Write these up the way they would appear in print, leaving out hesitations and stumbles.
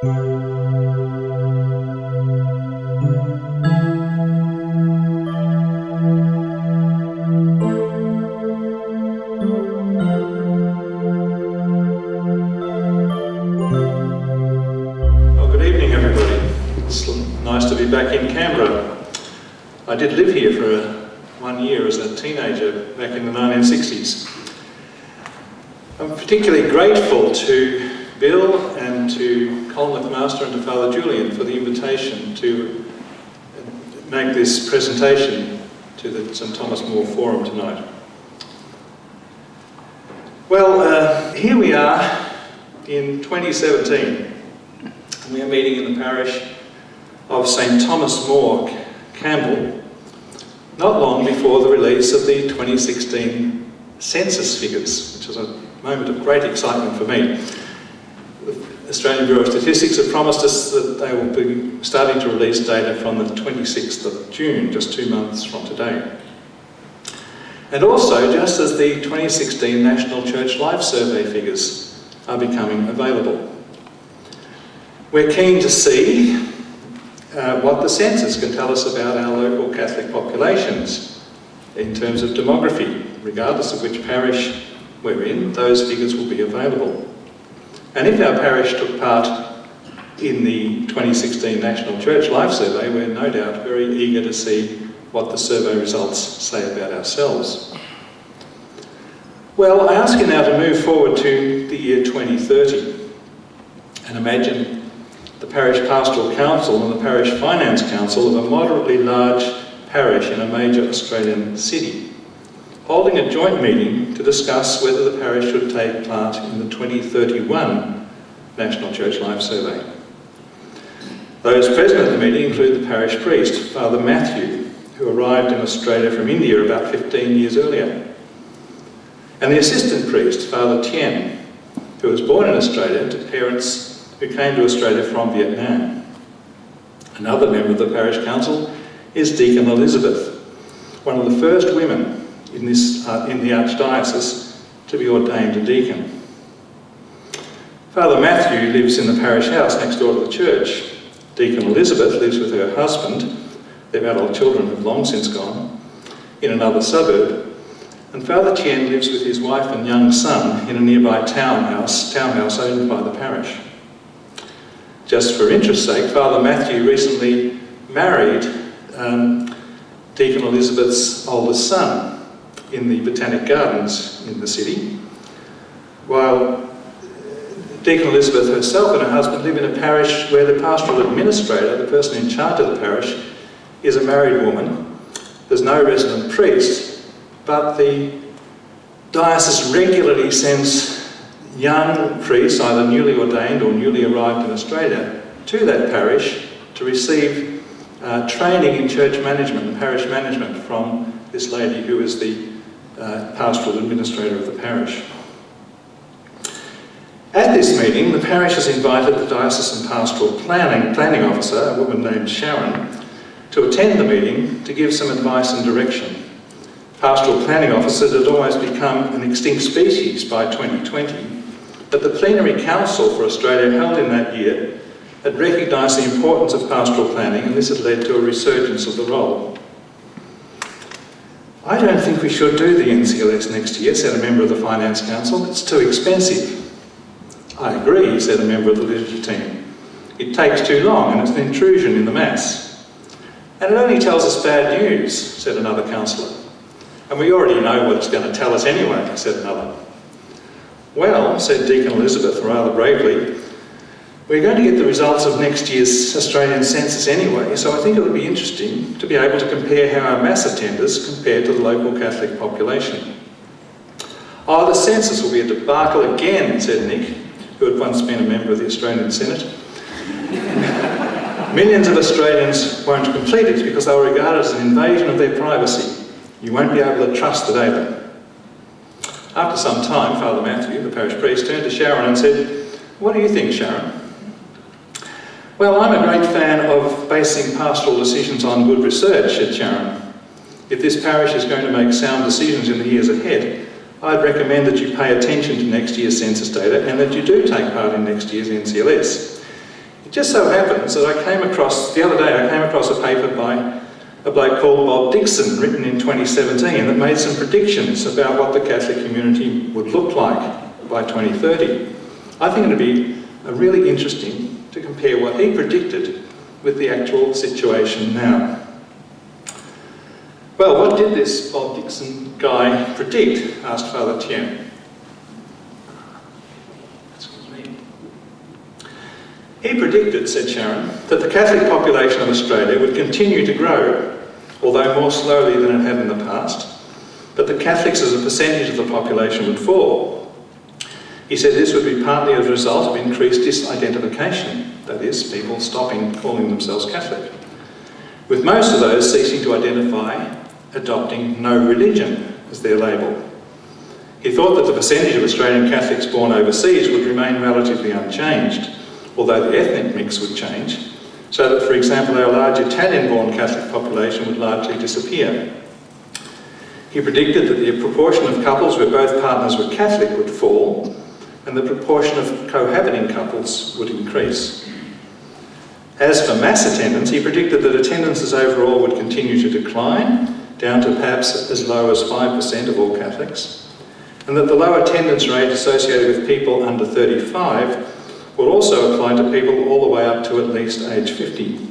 Back in Canberra. I did live here for 1 year as a teenager back in the 1960s. I'm particularly grateful to Bill and to Colin McMaster and to Father Julian for the invitation to make this presentation to the St Thomas More Forum tonight. Well, here we are in 2017. We are meeting in the parish of St Thomas More, Campell, not long before the release of the 2016 census figures, which was a moment of great excitement for me. The Australian Bureau of Statistics have promised us that they will be starting to release data from the 26th of June, just 2 months from today. And also, just as the 2016 National Church Life Survey figures are becoming available. We're keen to see what the census can tell us about our local Catholic populations in terms of demography. Regardless of which parish we're in, those figures will be available. And if our parish took part in the 2016 National Church Life Survey, we're no doubt very eager to see what the survey results say about ourselves. Well, I ask you now to move forward to the year 2030 and imagine the Parish Pastoral Council and the Parish Finance Council of a moderately large parish in a major Australian city, holding a joint meeting to discuss whether the parish should take part in the 2031 National Church Life Survey. Those present at the meeting include the parish priest, Father Matthew, who arrived in Australia from India about 15 years earlier, and the assistant priest, Father Tien, who was born in Australia to parents who came to Australia from Vietnam. Another member of the parish council is Deacon Elizabeth, one of the first women in the Archdiocese to be ordained a deacon. Father Matthew lives in the parish house next door to the church. Deacon Elizabeth lives with her husband, their adult children have long since gone, in another suburb, and Father Tien lives with his wife and young son in a nearby townhouse owned by the parish. Just for interest's sake, Father Matthew recently married Deacon Elizabeth's oldest son in the Botanic Gardens in the city, while Deacon Elizabeth herself and her husband live in a parish where the pastoral administrator, the person in charge of the parish, is a married woman. There's no resident priest, but the diocese regularly sends young priests, either newly ordained or newly arrived in Australia, to that parish to receive training in church management and parish management from this lady who is the pastoral administrator of the parish. At this meeting, the parish has invited the diocesan pastoral planning officer, a woman named Sharon, to attend the meeting to give some advice and direction. Pastoral planning officers had almost become an extinct species by 2020, but the Plenary Council for Australia held in that year had recognised the importance of pastoral planning, and this had led to a resurgence of the role. I don't think we should do the NCLS next year, said a member of the Finance Council. It's too expensive. I agree, said a member of the liturgy team. It takes too long and it's an intrusion in the Mass. And it only tells us bad news, said another councillor. And we already know what it's going to tell us anyway, said another. Well, said Deacon Elizabeth rather bravely, we're going to get the results of next year's Australian census anyway, so I think it would be interesting to be able to compare how our Mass attenders compare to the local Catholic population. Oh, the census will be a debacle again, said Nick, who had once been a member of the Australian Senate. Millions of Australians won't complete it because they'll regard it as an invasion of their privacy. You won't be able to trust the data. After some time, Father Matthew, the parish priest, turned to Sharon and said, "What do you think, Sharon?" "Well, I'm a great fan of basing pastoral decisions on good research," said Sharon. "If this parish is going to make sound decisions in the years ahead, I'd recommend that you pay attention to next year's census data and that you do take part in next year's NCLS. It just so happens that the other day I came across a paper by a bloke called Bob Dixon, written in 2017, that made some predictions about what the Catholic community would look like by 2030. I think it would be really interesting to compare what he predicted with the actual situation now. Well, what did this Bob Dixon guy predict? Asked Father Tien. Excuse me. He predicted, said Sharon, that the Catholic population of Australia would continue to grow, although more slowly than it had in the past, but the Catholics as a percentage of the population would fall. He said this would be partly as a result of increased disidentification, that is, people stopping calling themselves Catholic, with most of those ceasing to identify, adopting no religion as their label. He thought that the percentage of Australian Catholics born overseas would remain relatively unchanged, although the ethnic mix would change, so that, for example, our large Italian-born Catholic population would largely disappear. He predicted that the proportion of couples where both partners were Catholic would fall, and the proportion of cohabiting couples would increase. As for mass attendance, he predicted that attendances overall would continue to decline, down to perhaps as low as 5% of all Catholics, and that the low attendance rate associated with people under 35 will also apply to people all the way up to at least age 50.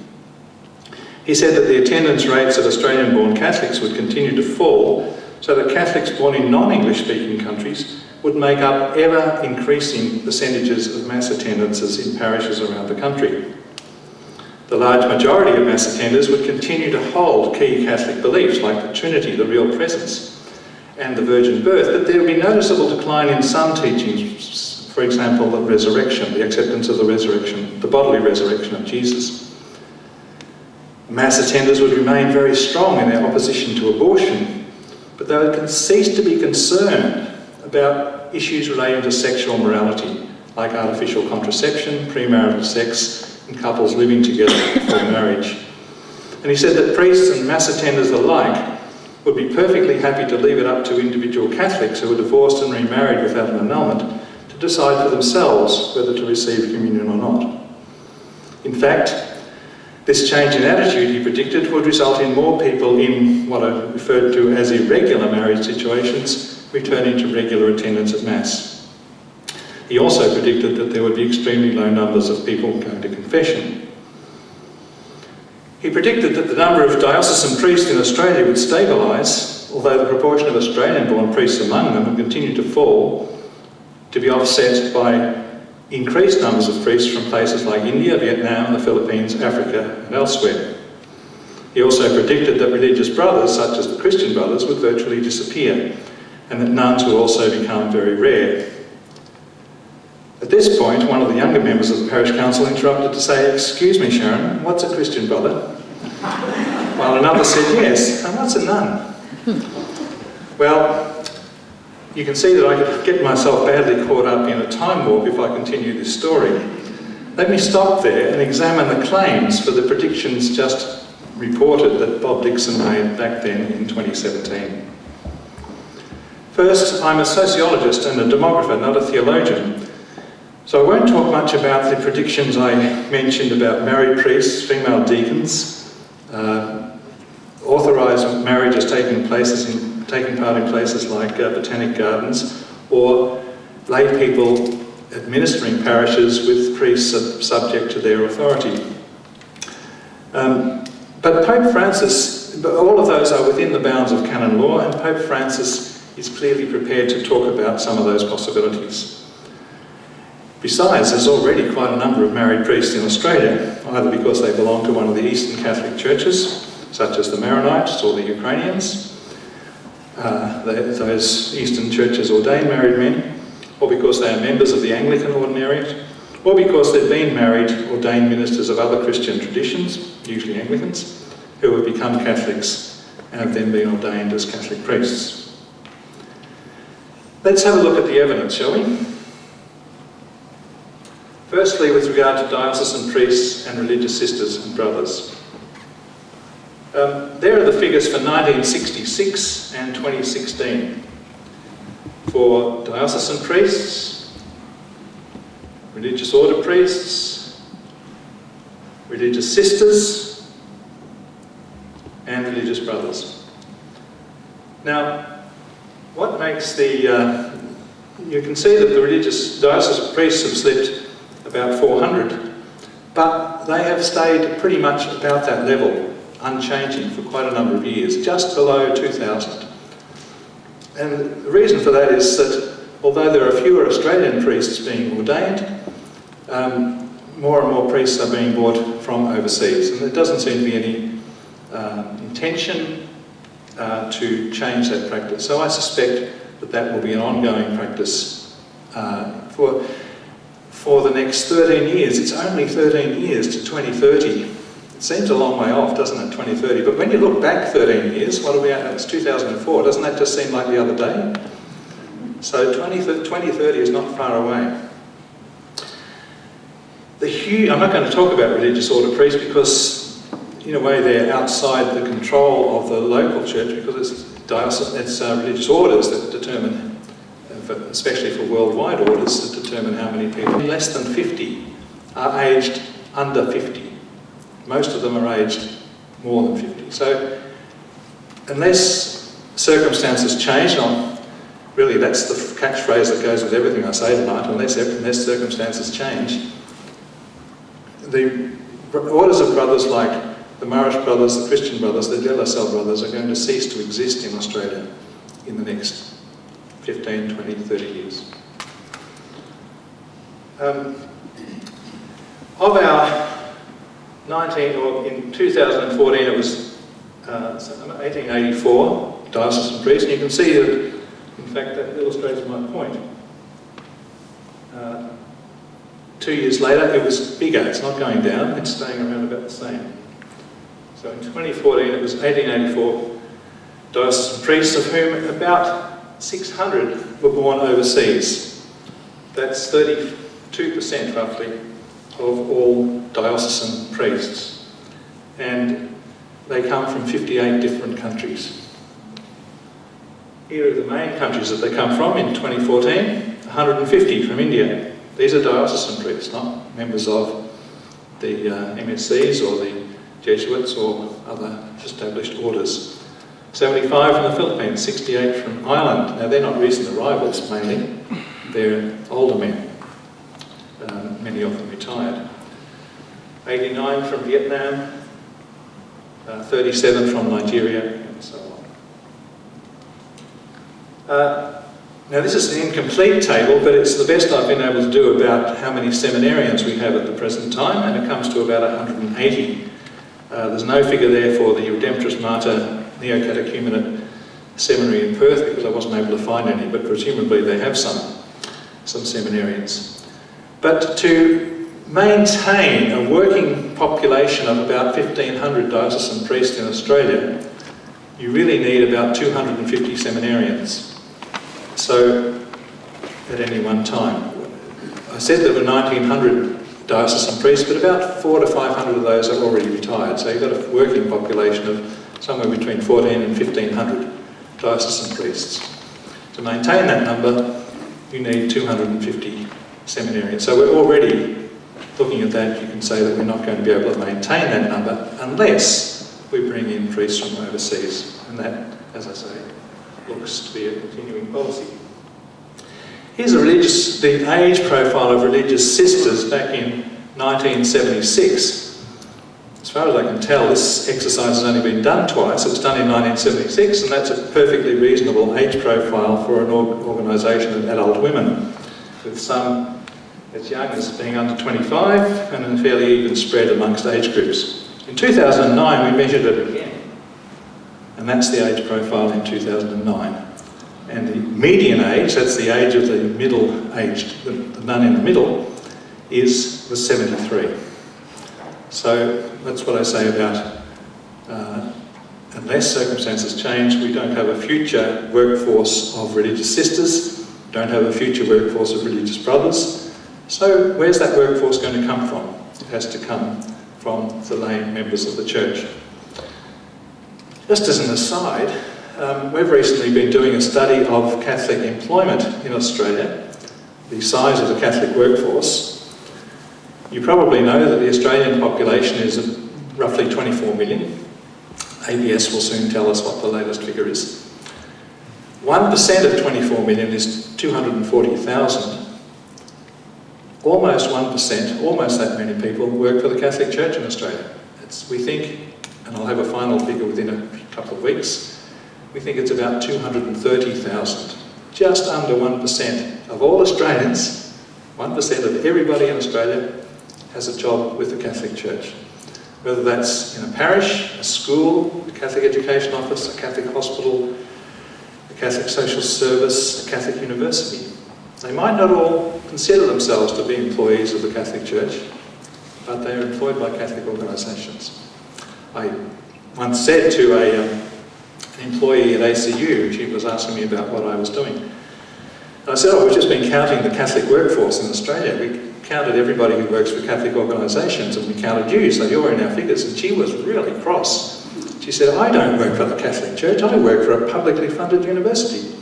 He said that the attendance rates of Australian-born Catholics would continue to fall, so that Catholics born in non-English speaking countries would make up ever-increasing percentages of mass attendances in parishes around the country. The large majority of mass attenders would continue to hold key Catholic beliefs like the Trinity, the Real Presence, and the Virgin Birth, but there would be noticeable decline in some teachings, for example, the resurrection, the acceptance of the resurrection, the bodily resurrection of Jesus. Mass attenders would remain very strong in their opposition to abortion, but they would cease to be concerned about issues relating to sexual morality, like artificial contraception, premarital sex, and couples living together before marriage. And he said that priests and mass attenders alike would be perfectly happy to leave it up to individual Catholics who were divorced and remarried without an annulment to decide for themselves whether to receive communion or not. In fact, this change in attitude, he predicted, would result in more people in what are referred to as irregular marriage situations returning to regular attendance at Mass. He also predicted that there would be extremely low numbers of people going to confession. He predicted that the number of diocesan priests in Australia would stabilise, although the proportion of Australian-born priests among them would continue to fall, to be offset by increased numbers of priests from places like India, Vietnam, the Philippines, Africa and elsewhere. He also predicted that religious brothers, such as the Christian brothers, would virtually disappear, and that nuns would also become very rare. At this point, one of the younger members of the parish council interrupted to say, "Excuse me, Sharon, what's a Christian brother?" While another said, "Yes, and what's a nun?" Well, you can see that I could get myself badly caught up in a time warp if I continue this story. Let me stop there and examine the claims for the predictions just reported that Bob Dixon made back then in 2017. First, I'm a sociologist and a demographer, not a theologian. So I won't talk much about the predictions I mentioned about married priests, female deacons, authorised marriages taking part in places like botanic gardens, or lay people administering parishes with priests subject to their authority. But Pope Francis, all of those are within the bounds of canon law, and Pope Francis is clearly prepared to talk about some of those possibilities. Besides, there's already quite a number of married priests in Australia, either because they belong to one of the Eastern Catholic churches, such as the Maronites or the Ukrainians. Those Eastern churches ordain married men, or because they are members of the Anglican Ordinariate, or because they've been married, ordained ministers of other Christian traditions, usually Anglicans, who have become Catholics and have then been ordained as Catholic priests. Let's have a look at the evidence, shall we? Firstly, with regard to diocesan priests and religious sisters and brothers. There are the figures for 1966 and 2016. For diocesan priests, religious order priests, religious sisters, and religious brothers. Now, what makes the... you can see that the religious diocesan priests have slipped about 400, but they have stayed pretty much about that level, unchanging for quite a number of years, just below 2,000. And the reason for that is that although there are fewer Australian priests being ordained, more and more priests are being brought from overseas, and there doesn't seem to be any intention to change that practice. So I suspect that that will be an ongoing practice for the next 13 years. It's only 13 years to 2030. It seems a long way off, doesn't it, 2030? But when you look back 13 years, what are we at? It's 2004. Doesn't that just seem like the other day? So 2030 is not far away. I'm not going to talk about religious order priests because, in a way, they're outside the control of the local church, because it's religious orders that determine, especially for worldwide orders, that determine how many people. Less than 50 are aged under 50. Most of them are aged more than 50. So, unless circumstances change, really that's the catchphrase that goes with everything I say tonight, unless circumstances change, the orders of brothers like the Parish brothers, the Christian brothers, the De La Salle brothers are going to cease to exist in Australia in the next 15, 20, 30 years. In 2014 it was 1884 diocesan priests, and you can see that, in fact, that illustrates my point. 2 years later it was bigger, it's not going down, it's staying around about the same. So in 2014 it was 1884 diocesan priests, of whom about 600 were born overseas. That's 32% roughly of all diocesan priests, and they come from 58 different countries. Here are the main countries that they come from in 2014, 150 from India. These are diocesan priests, not members of the MSCs or the Jesuits or other established orders. 75 from the Philippines, 68 from Ireland. Now they're not recent arrivals mainly, they're older men, many of them retired. 89 from Vietnam, 37 from Nigeria, and so on. Now this is an incomplete table, but it's the best I've been able to do about how many seminarians we have at the present time, and it comes to about 180. There's no figure there for the Redemptoris Mater Neo-Catechumenate Seminary in Perth because I wasn't able to find any, but presumably they have some seminarians. But to maintain a working population of about 1,500 diocesan priests in Australia, you really need about 250 seminarians. So, at any one time. I said there were 1,900 diocesan priests, but about 400 to 500 of those are already retired. So you've got a working population of somewhere between 14 and 1,500 diocesan priests. To maintain that number, you need 250 seminarians. So we're already looking at that. You can say that we're not going to be able to maintain that number unless we bring in priests from overseas. And that, as I say, looks to be a continuing policy. Here's the age profile of religious sisters back in 1976. As far as I can tell, this exercise has only been done twice. It was done in 1976, and that's a perfectly reasonable age profile for an organisation of adult women, with some as young as being under 25 and a fairly even spread amongst age groups. In 2009 we measured it again, and that's the age profile in 2009. And the median age, that's the age of the middle-aged, the nun in the middle, was 73. So that's what I say about unless circumstances change, we don't have a future workforce of religious sisters, don't have a future workforce of religious brothers. So where's that workforce going to come from? It has to come from the lay members of the church. Just as an aside, we've recently been doing a study of Catholic employment in Australia, the size of the Catholic workforce, You probably know that the Australian population is roughly 24 million. ABS will soon tell us what the latest figure is. 1% of 24 million is 240,000. Almost 1%, almost that many people, work for the Catholic Church in Australia. We think, and I'll have a final figure within a couple of weeks, we think it's about 230,000. Just under 1% of all Australians, 1% of everybody in Australia has a job with the Catholic Church. Whether that's in a parish, a school, a Catholic Education Office, a Catholic hospital, a Catholic social service, a Catholic university. They might not all consider themselves to be employees of the Catholic Church, but they are employed by Catholic organisations. I once said to an employee at ACU, she was asking me about what I was doing. And I said, we've just been counting the Catholic workforce in Australia. We counted everybody who works for Catholic organisations, and we counted you, so you're in our figures. And she was really cross. She said, I don't work for the Catholic Church, I work for a publicly funded university.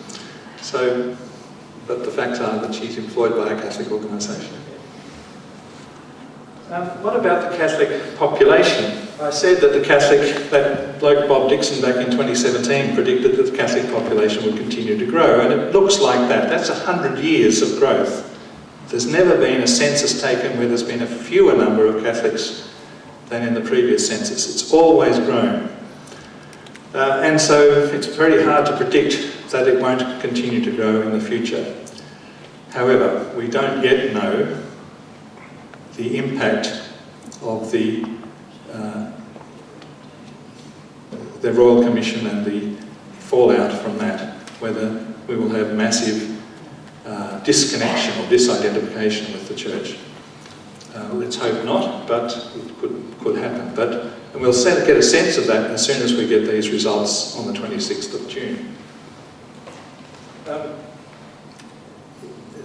So, but the facts are that she's employed by a Catholic organisation. What about the Catholic population? I said that that bloke Bob Dixon back in 2017 predicted that the Catholic population would continue to grow, and it looks like that. That's 100 years of growth. There's never been a census taken where there's been a fewer number of Catholics than in the previous census. It's always grown. And so it's very hard to predict that it won't continue to grow in the future. However, we don't yet know the impact of the Royal Commission and the fallout from that, whether we will have massive disconnection or disidentification with the Church. Let's hope not, but it could happen. And we'll get a sense of that as soon as we get these results on the 26th of June.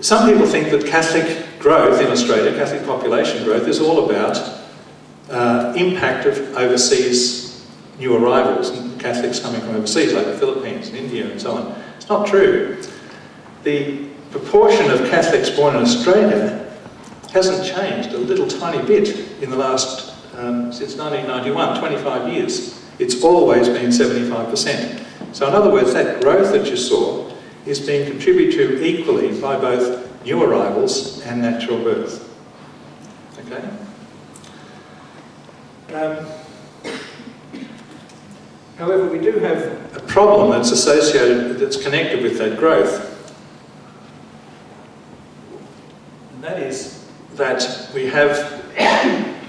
Some people think that Catholic growth in Australia, Catholic population growth, is all about impact of overseas new arrivals and Catholics coming from overseas, like the Philippines and India and so on. It's not true. The proportion of Catholics born in Australia hasn't changed a little tiny bit in the last, since 1991, 25 years. It's always been 75%. So in other words, that growth that you saw is being contributed to equally by both new arrivals and natural birth. Okay? However, we do have a problem that's associated, that's connected with that growth. And that is that we have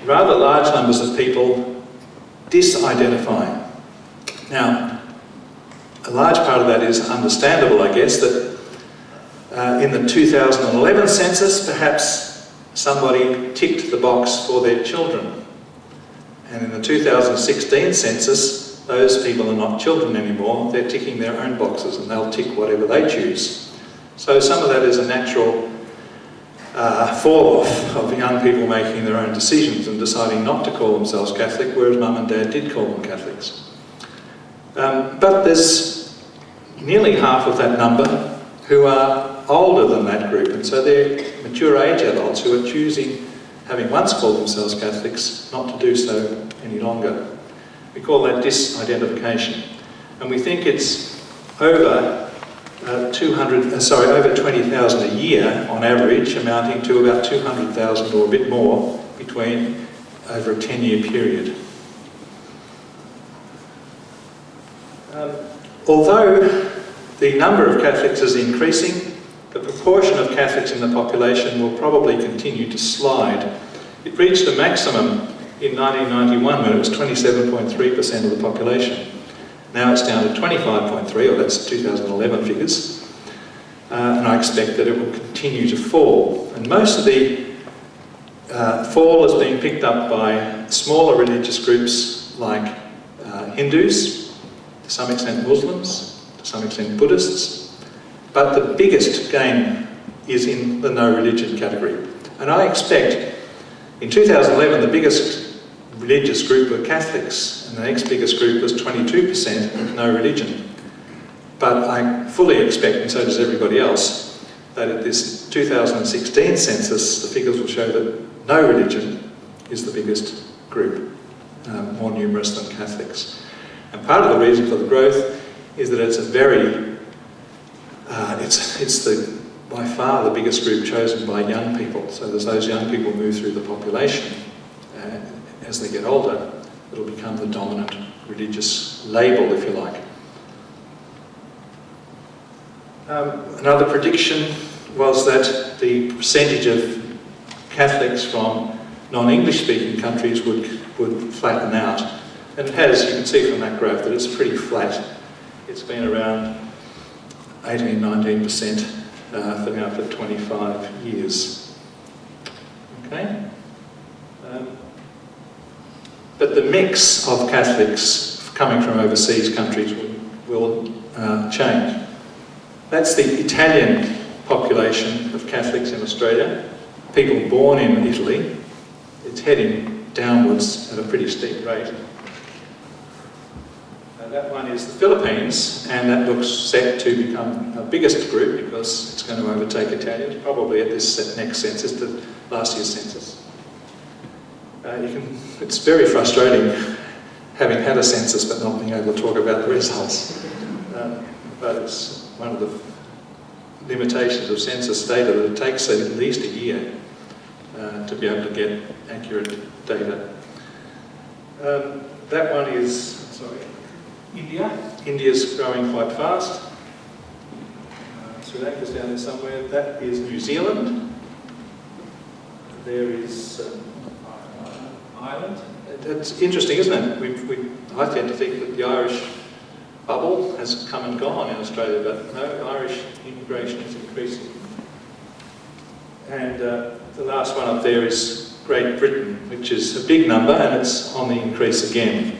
rather large numbers of people disidentifying. Now, a large part of that is understandable, I guess, that in the 2011 census, perhaps somebody ticked the box for their children. And in the 2016 census, those people are not children anymore, they're ticking their own boxes and they'll tick whatever they choose. So some of that is a natural fall-off of young people making their own decisions and deciding not to call themselves Catholic, whereas Mum and Dad did call them Catholics. But there's nearly half of that number who are older than that group, and so they're mature age adults who are choosing, having once called themselves Catholics, not to do so any longer. We call that disidentification, and we think it's over 20,000 a year on average, amounting to about 200,000 or a bit more between over a 10-year period. Although the number of Catholics is increasing, the proportion of Catholics in the population will probably continue to slide. It reached a maximum in 1991 when it was 27.3% of the population. Now it's down to 25.3, or that's 2011 figures, and I expect that it will continue to fall. And most of the fall is being picked up by smaller religious groups like Hindus, to some extent Muslims, to some extent Buddhists, but the biggest gain is in the no religion category. And I expect in 2011 the biggest religious group were Catholics, and the next biggest group was 22% with no religion. But I fully expect, and so does everybody else, that at this 2016 census, the figures will show that no religion is the biggest group, more numerous than Catholics. And part of the reason for the growth is that it's a very, it's by far the biggest group chosen by young people. So as those young people move through the population, as they get older, it'll become the dominant religious label, if you like. Another prediction was that the percentage of Catholics from non-English speaking countries would flatten out. And it has, you can see from that graph that it's pretty flat. It's been around 18-19% for now for 25 years. Okay? But the mix of Catholics coming from overseas countries will change. That's the Italian population of Catholics in Australia. People born in Italy. It's heading downwards at a pretty steep rate. That one is the Philippines, and that looks set to become our biggest group because it's going to overtake Italians, probably at this next census, the last year's census. It's very frustrating having had a census but not being able to talk about the results. But it's one of the limitations of census data that it takes at least a year to be able to get accurate data. That one is, India. India's growing quite fast. Sri Lanka's down there somewhere. That is New Zealand. There is Ireland. It's interesting, isn't it? I tend to think that the Irish bubble has come and gone in Australia, but no, Irish immigration is increasing. And the last one up there is Great Britain, which is a big number, and it's on the increase again.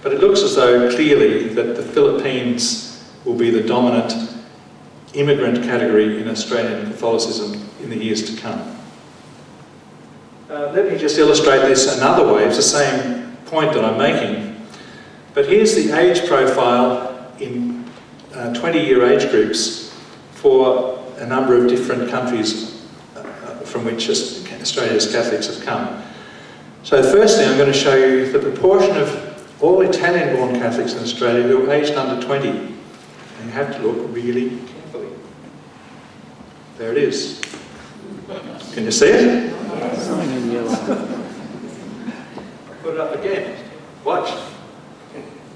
But it looks as though clearly that the Philippines will be the dominant immigrant category in Australian Catholicism in the years to come. Let me just illustrate this another way. It's the same point that I'm making. But here's the age profile in 20-year age groups for a number of different countries from which Australia's Catholics have come. So firstly, I'm going to show you the proportion of all Italian-born Catholics in Australia who are aged under 20. And you have to look really carefully. There it is. Can you see it? Put it up again. Watch.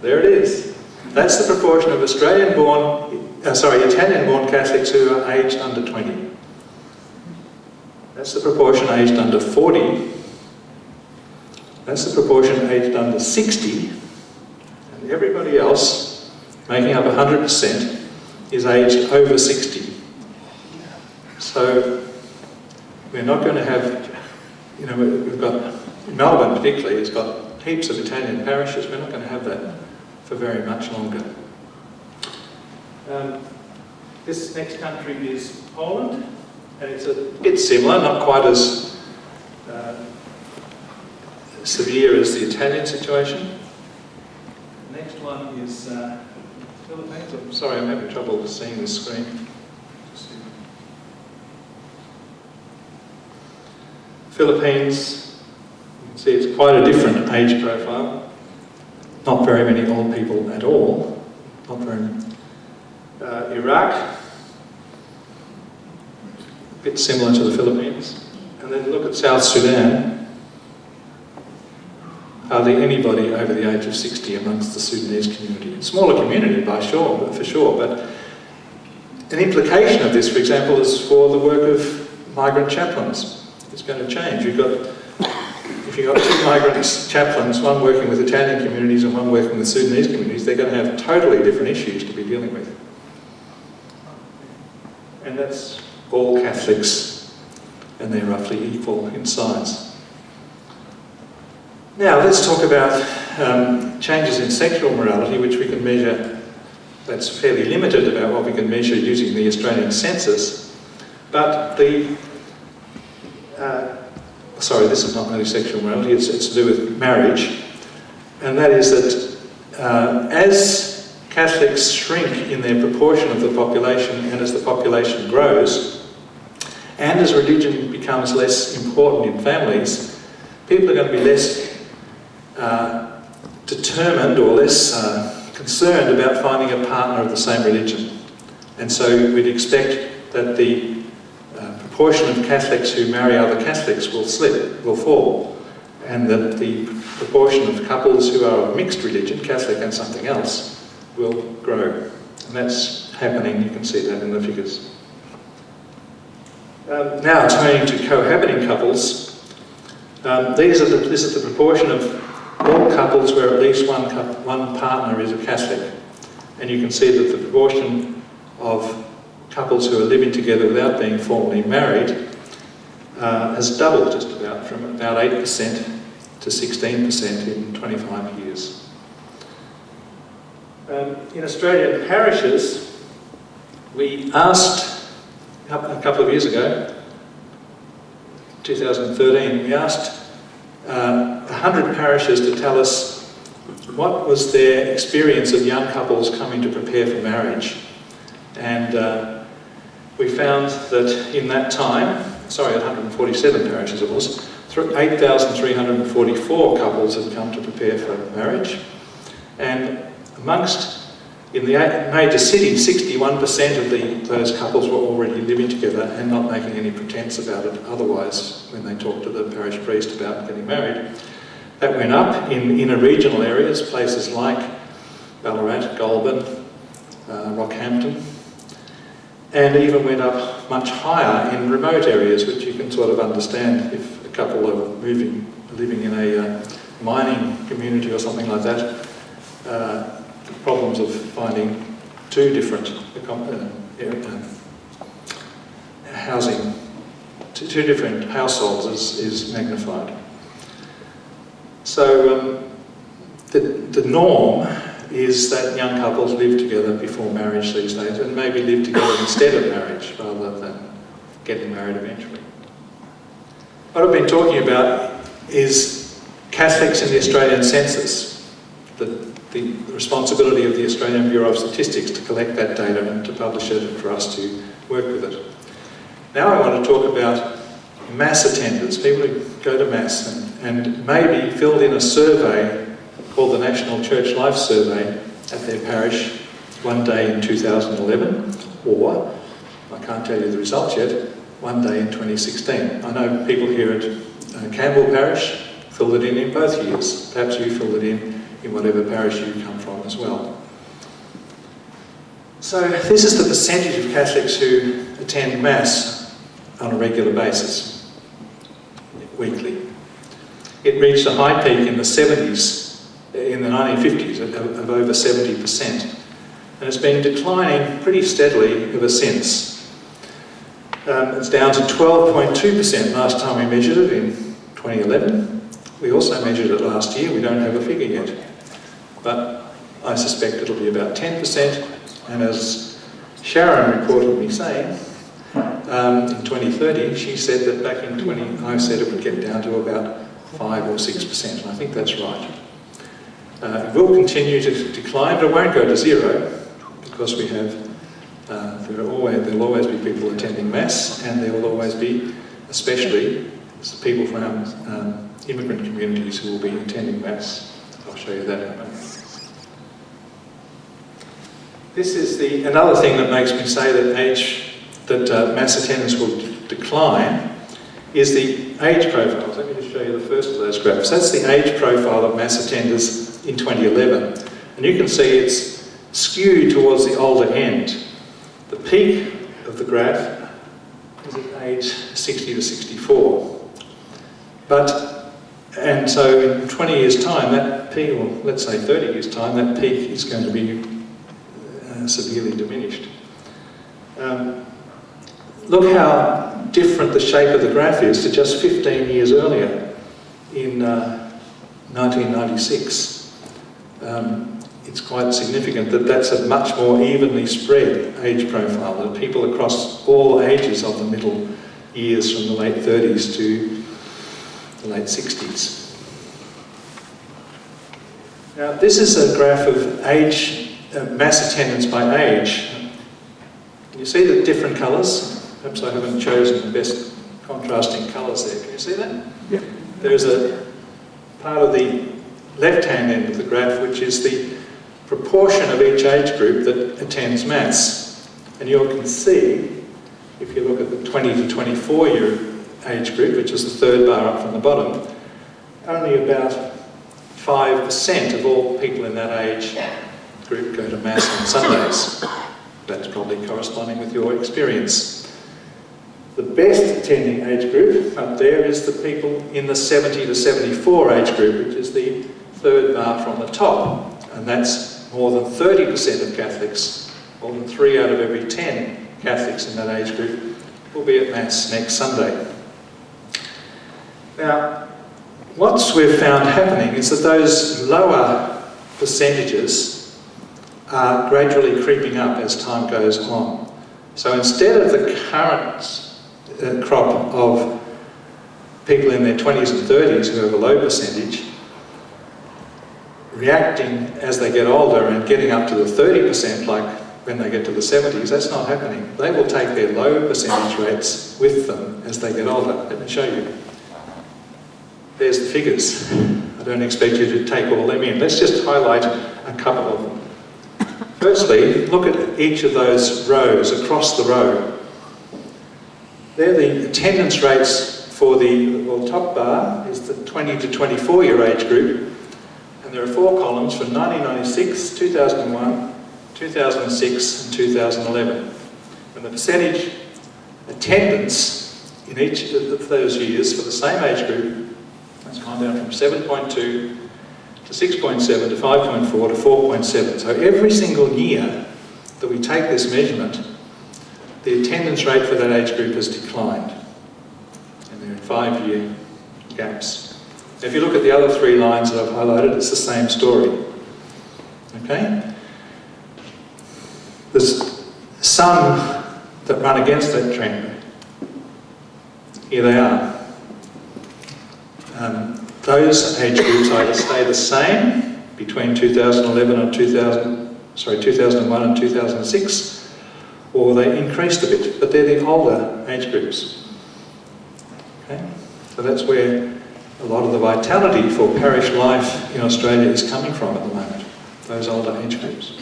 There it is. That's the proportion of Italian-born Catholics who are aged under 20. That's the proportion aged under 40. That's the proportion aged under 60. And everybody else, making up 100%, is aged over 60. So we're not going to have, we've got, Melbourne particularly, has got heaps of Italian parishes. We're not going to have that for very much longer. This next country is Poland, and it's a bit similar, not quite as severe as the Italian situation. The next one is Philippines. I'm sorry, I'm having trouble seeing this screen. Philippines, you can see it's quite a different age profile. Not very many old people at all. Not very. Iraq, a bit similar to the Philippines. And then look at South Sudan. Hardly anybody over the age of 60 amongst the Sudanese community. A smaller community for sure, but an implication of this, for example, is for the work of migrant chaplains. It's going to change. If you've got two migrant chaplains, one working with Italian communities and one working with Sudanese communities, they're going to have totally different issues to be dealing with. And that's all Catholics, and they're roughly equal in size. Now let's talk about changes in sexual morality, which we can measure. That's fairly limited about what we can measure using the Australian census. But this is not really sexual morality, it's to do with marriage. And that is that as Catholics shrink in their proportion of the population and as the population grows, and as religion becomes less important in families, people are going to be less determined or less concerned about finding a partner of the same religion. And so we'd expect that the proportion of Catholics who marry other Catholics will fall, and that the proportion of couples who are of mixed religion, Catholic and something else, will grow. And that's happening, you can see that in the figures. Now turning to cohabiting couples, this is the proportion of all couples where at least one partner is a Catholic. And you can see that the proportion of couples who are living together without being formally married has doubled just about, from about 8% to 16% in 25 years. In Australian parishes, we asked, a couple of years ago, 2013, we asked 100 parishes to tell us what was their experience of young couples coming to prepare for marriage. And we found that in that time, 147 parishes it was, 8,344 couples had come to prepare for marriage. And in the major cities, 61% of those couples were already living together and not making any pretense about it otherwise when they talked to the parish priest about getting married. That went up in inner regional areas, places like Ballarat, Goulburn, Rockhampton, and even went up much higher in remote areas, which you can sort of understand if a couple are living in a mining community or something like that. The problems of finding two different housing, two different households is magnified. So the norm is that young couples live together before marriage these days, and maybe live together instead of marriage rather than getting married eventually. What I've been talking about is Catholics in the Australian census, the responsibility of the Australian Bureau of Statistics to collect that data and to publish it and for us to work with it. Now I want to talk about mass attenders, people who go to mass and maybe filled in a survey called the National Church Life Survey at their parish one day in 2011, or, I can't tell you the results yet, one day in 2016. I know people here at Campell Parish filled it in both years. Perhaps you filled it in whatever parish you come from as well. So this is the percentage of Catholics who attend Mass on a regular basis, weekly. It reached a high peak in the 70s, in the 1950s, of over 70%. And it's been declining pretty steadily ever since. It's down to 12.2% last time we measured it in 2011. We also measured it last year. We don't have a figure yet. But I suspect it'll be about 10%. And as Sharon reported me saying, in 2030, she said that back in I said it would get down to about 5 or 6%. And I think that's right. It will continue to decline, but it won't go to zero, because we have, there'll always be people attending Mass, and there will always be, especially, people from immigrant communities who will be attending Mass. I'll show you that in a moment. This is another thing that makes me say that Mass attendance will decline is the age profiles. Let me just show you the first of those graphs. That's the age profile of Mass attenders in 2011. And you can see it's skewed towards the older end. The peak of the graph is at age 60 to 64. And so in 20 years' time, that peak, or let's say 30 years' time, that peak is going to be severely diminished. Look how different the shape of the graph is to just 15 years earlier in 1996. It's quite significant that that's a much more evenly spread age profile, that people across all ages of the middle years from the late 30s to the late 60s. Now, this is a graph of age, Mass attendance by age. Can you see the different colours? Perhaps I haven't chosen the best contrasting colours there. Can you see that? Yeah. There's a part of the left-hand end of the graph which is the proportion of each age group that attends Mass. And you can see, if you look at the 20 to 24 year age group, which is the third bar up from the bottom, only about 5% of all people in that age group go to Mass on Sundays. That's probably corresponding with your experience. The best attending age group up there is the people in the 70 to 74 age group, which is the third bar from the top. And that's more than 30% of Catholics, more than 3 out of every 10 Catholics in that age group will be at Mass next Sunday. Now, what we've found happening is that those lower percentages are gradually creeping up as time goes on. So instead of the current crop of people in their 20s and 30s who have a low percentage, reacting as they get older and getting up to the 30% like when they get to the 70s, that's not happening. They will take their low percentage rates with them as they get older. Let me show you. There's the figures. I don't expect you to take all them in. Let's just highlight a couple of them. Firstly, look at each of those rows across the row. They're the attendance rates for the top bar is the 20 to 24 year age group, and there are 4 columns for 1996, 2001, 2006 and 2011. And the percentage attendance in each of those years for the same age group has gone down from 7.2 to 6.7 to 5.4 to 4.7. So every single year that we take this measurement, the attendance rate for that age group has declined. And they're in 5-year gaps. Now, if you look at the other 3 lines that I've highlighted, it's the same story. Okay? There's some that run against that trend. Here they are. Those age groups either stay the same between 2011 and 2001 and 2006, or they increased a bit, but they're the older age groups. Okay? So that's where a lot of the vitality for parish life in Australia is coming from at the moment, those older age groups.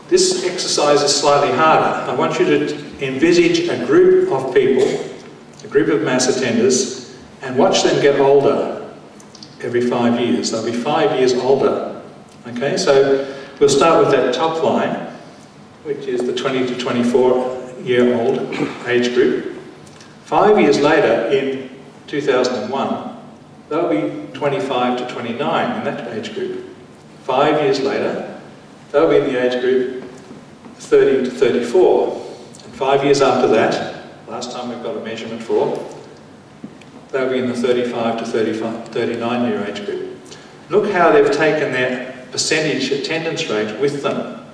This exercise is slightly harder. I want you to envisage a group of people, a group of Mass attenders, and watch them get older every 5 years. They'll be 5 years older. Okay, so we'll start with that top line, which is the 20 to 24-year-old age group. 5 years later, in 2001, they'll be 25 to 29 in that age group. 5 years later, they'll be in the age group 30 to 34. And 5 years after that, last time we've got a measurement for, they'll be in the 35 to 39 year age group. Look how they've taken their percentage attendance rate with them.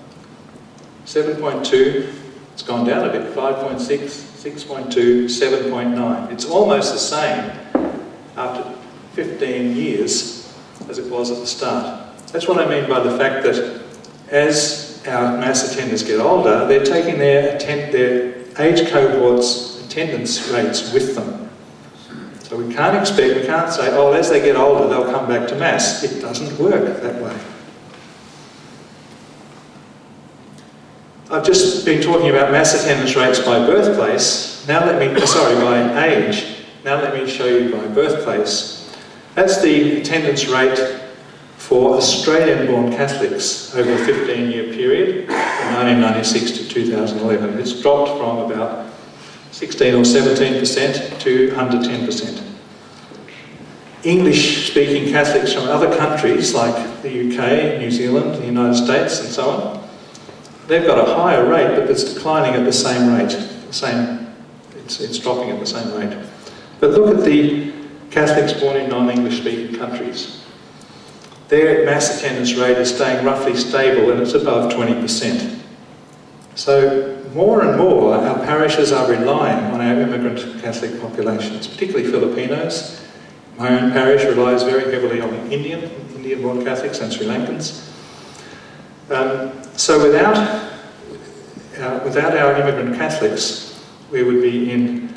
7.2, it's gone down a bit, 5.6, 6.2, 7.9. It's almost the same after 15 years as it was at the start. That's what I mean by the fact that as our Mass attenders get older, they're taking their age cohorts attendance rates with them. So we can't say, oh, as they get older, they'll come back to Mass. It doesn't work that way. I've just been talking about Mass attendance rates by birthplace. Now by age. Now let me show you by birthplace. That's the attendance rate for Australian-born Catholics over a 15-year period, from 1996 to 2011. It's dropped from about 16 or 17% to under 10%. English-speaking Catholics from other countries like the UK, New Zealand, the United States and so on, they've got a higher rate, but it's declining at the same rate. It's dropping at the same rate. But look at the Catholics born in non-English speaking countries. Their Mass attendance rate is staying roughly stable and it's above 20%. So more and more our parishes are relying on our immigrant Catholic populations, particularly Filipinos. My own parish relies very heavily on Indian-born Catholics and Sri Lankans. So without our immigrant Catholics, we would be in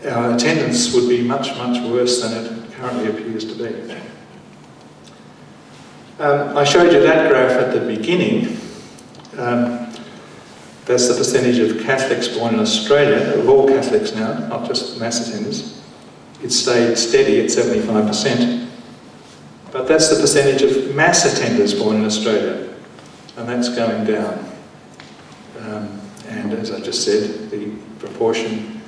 our attendance would be much, much worse than it currently appears to be. I showed you that graph at the beginning. That's the percentage of Catholics born in Australia, of all Catholics now, not just mass attenders. It stayed steady at 75%. But that's the percentage of mass attenders born in Australia, and that's going down. And as I just said, the proportion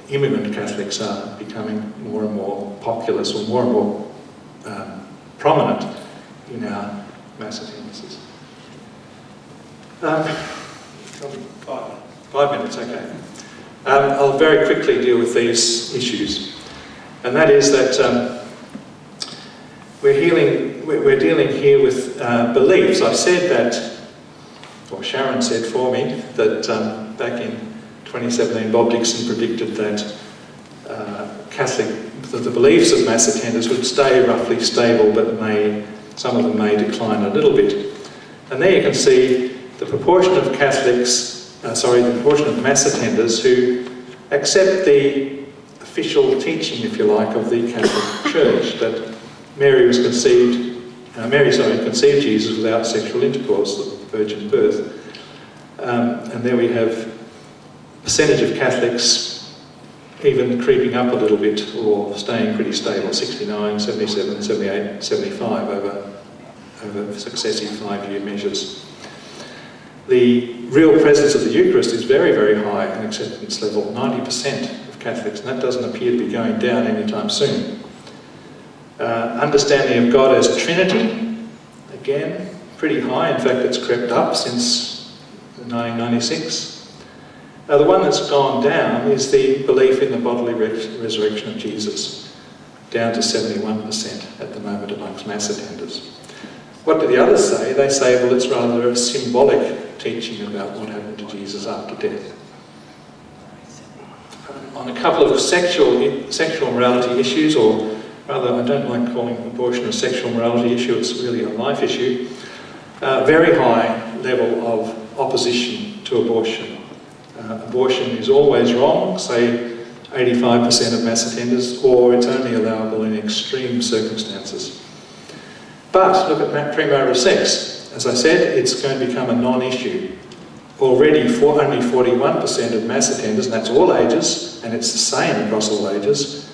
immigrant Catholics are becoming more and more populous, or more and more prominent in our mass attendances. 5 minutes, okay. I'll very quickly deal with these issues, and that is that we're dealing here with beliefs. I said that, or Sharon said for me, that back in 2017 Bob Dixon predicted that the beliefs of mass attenders would stay roughly stable, but some of them may decline a little bit. And there you can see the proportion of the proportion of mass attenders who accept the official teaching, if you like, of the Catholic Church, that Mary conceived Jesus without sexual intercourse, the virgin birth. And there we have percentage of Catholics even creeping up a little bit, or staying pretty stable, 69, 77, 78, 75 over successive 5-year measures. The real presence of the Eucharist is very, very high in acceptance level, 90% of Catholics, and that doesn't appear to be going down anytime soon. Understanding of God as Trinity, again, pretty high. In fact, it's crept up since 1996. The one that's gone down is the belief in the bodily resurrection of Jesus, down to 71% at the moment amongst mass attenders. What do the others say? They say, well, it's rather a symbolic teaching about what happened to Jesus after death. On a couple of sexual morality issues, or rather, I don't like calling abortion a sexual morality issue, it's really a life issue. Very high level of opposition to abortion. Abortion is always wrong, say 85% of mass attenders, or it's only allowable in extreme circumstances. But look at premarital sex. As I said, it's going to become a non-issue. Already only 41% of mass attenders, and that's all ages, and it's the same across all ages,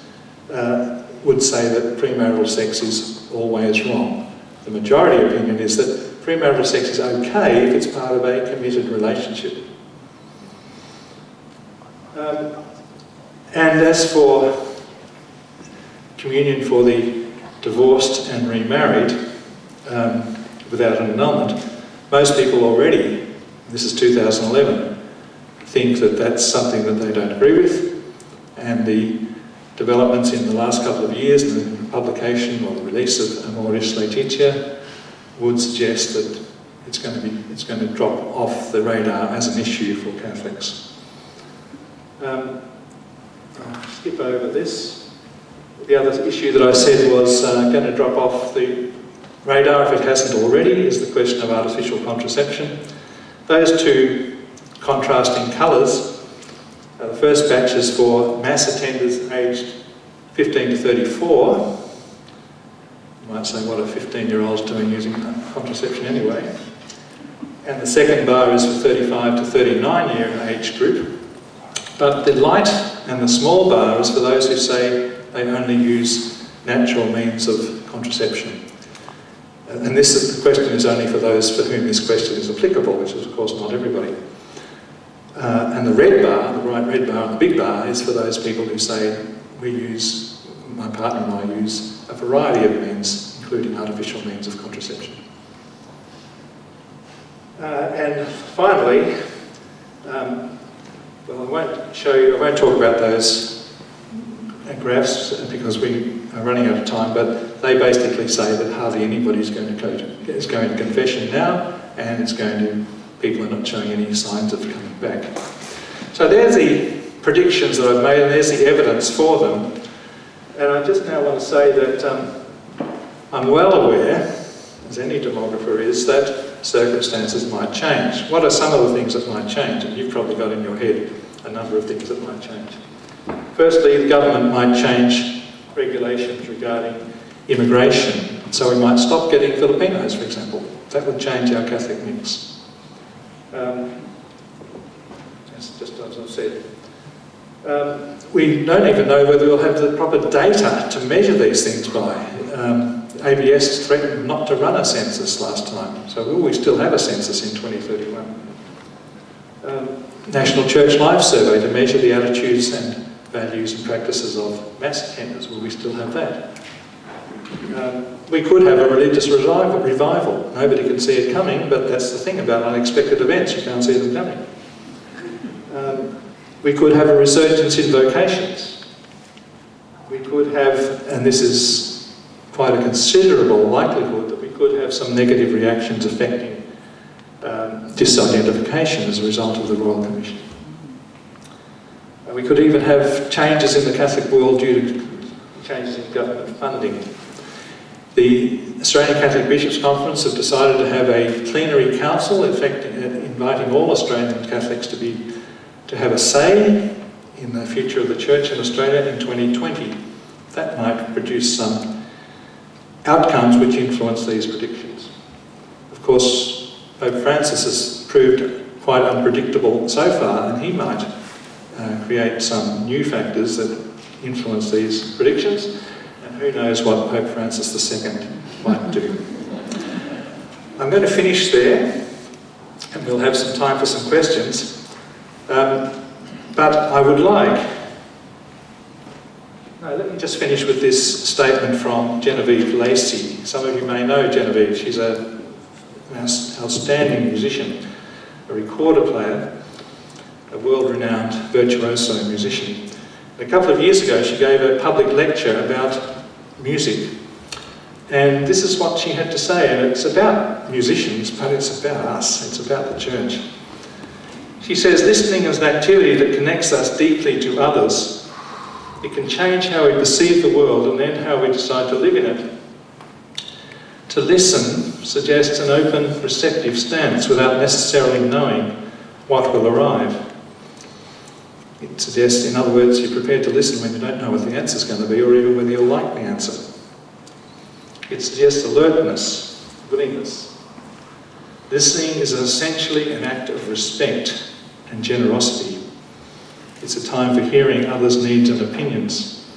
would say that premarital sex is always wrong. The majority opinion is that premarital sex is okay if it's part of a committed relationship. And as for communion for the divorced and remarried without an annulment, most people already, this is 2011, think that that's something that they don't agree with, and the developments in the last couple of years, the publication or the release of Amoris Laetitia, would suggest that it's going to drop off the radar as an issue for Catholics. I'll skip over this. The other issue that I said was going to drop off the radar, if it hasn't already, is the question of artificial contraception. Those two contrasting colours, the first batch is for mass attenders aged 15 to 34. You might say, what are 15-year-olds doing using contraception anyway? And the second bar is for 35 to 39-year age group. But the light and the small bar is for those who say they only use natural means of contraception. And the question is only for those for whom this question is applicable, which is of course not everybody. And the red bar, the bright red bar and the big bar, is for those people who say my partner and I use a variety of means, including artificial means of contraception. And finally, well, I won't talk about those graphs because we are running out of time, but they basically say that hardly anybody is going to confession now, and people are not showing any signs of coming back. So there's the predictions that I've made, and there's the evidence for them. And I just now want to say that I'm well aware, as any demographer is, that circumstances might change. What are some of the things that might change? And you've probably got in your head a number of things that might change. Firstly, the government might change regulations regarding immigration. So we might stop getting Filipinos, for example. That would change our Catholic mix. Just as I've said. We don't even know whether we'll have the proper data to measure these things by. ABS threatened not to run a census last time, so will we still have a census in 2031? National Church Life Survey to measure the attitudes and values and practices of mass attenders, will we still have that? We could have a religious revival. Nobody can see it coming, but that's the thing about unexpected events, you can't see them coming. We could have a resurgence in vocations. We could have, and this is quite a considerable likelihood, that we could have some negative reactions affecting disidentification as a result of the Royal Commission. We could even have changes in the Catholic world due to changes in government funding. The Australian Catholic Bishops' Conference have decided to have a plenary council, inviting all Australian Catholics to have a say in the future of the Church in Australia in 2020. That might produce some outcomes which influence these predictions. Of course, Pope Francis has proved quite unpredictable so far, and he might create some new factors that influence these predictions, and who knows what Pope Francis II might do. I'm going to finish there, and we'll have some time for some questions. But I would like... No, let me just finish with this statement from Genevieve Lacey. Some of you may know Genevieve. She's an outstanding musician, a recorder player, a world-renowned virtuoso musician. A couple of years ago, she gave a public lecture about music. And this is what she had to say, and it's about musicians, but it's about us, it's about the Church. She says, listening is an activity that connects us deeply to others. It can change how we perceive the world and then how we decide to live in it. To listen suggests an open, receptive stance without necessarily knowing what will arrive. It suggests, in other words, you're prepared to listen when you don't know what the answer is going to be, or even whether you'll like the answer. It suggests alertness, willingness. Listening is essentially an act of respect and generosity. It's a time for hearing others' needs and opinions.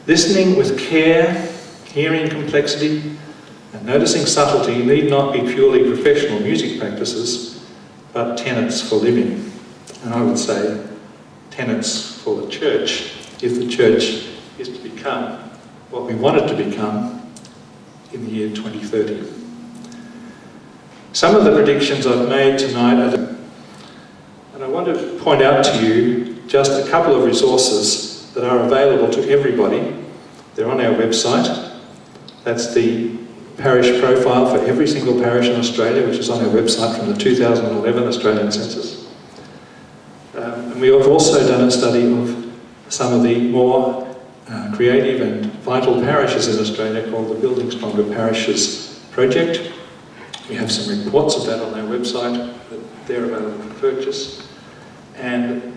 Listening with care, hearing complexity, and noticing subtlety need not be purely professional music practices, but tenets for living. And I would say tenets for the Church, if the Church is to become what we want it to become in the year 2030. Some of the predictions I've made tonight are, and I want to point out to you just a couple of resources that are available to everybody. They're on our website. That's the parish profile for every single parish in Australia, which is on our website from the 2011 Australian Census. And we have also done a study of some of the more creative and vital parishes in Australia called the Building Stronger Parishes project. We have some reports of that on our website, but they're available for purchase. And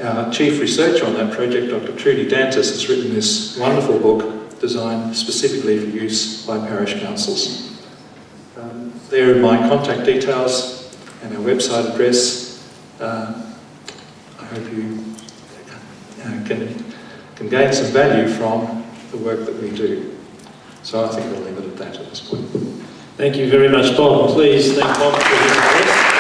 our chief researcher on that project, Dr. Trudy Dantas, has written this wonderful book designed specifically for use by parish councils. There are my contact details and our website address. I hope you can gain some value from the work that we do. So I think I'll leave it at that at this point. Thank you very much, Bob. Please thank Bob for his address.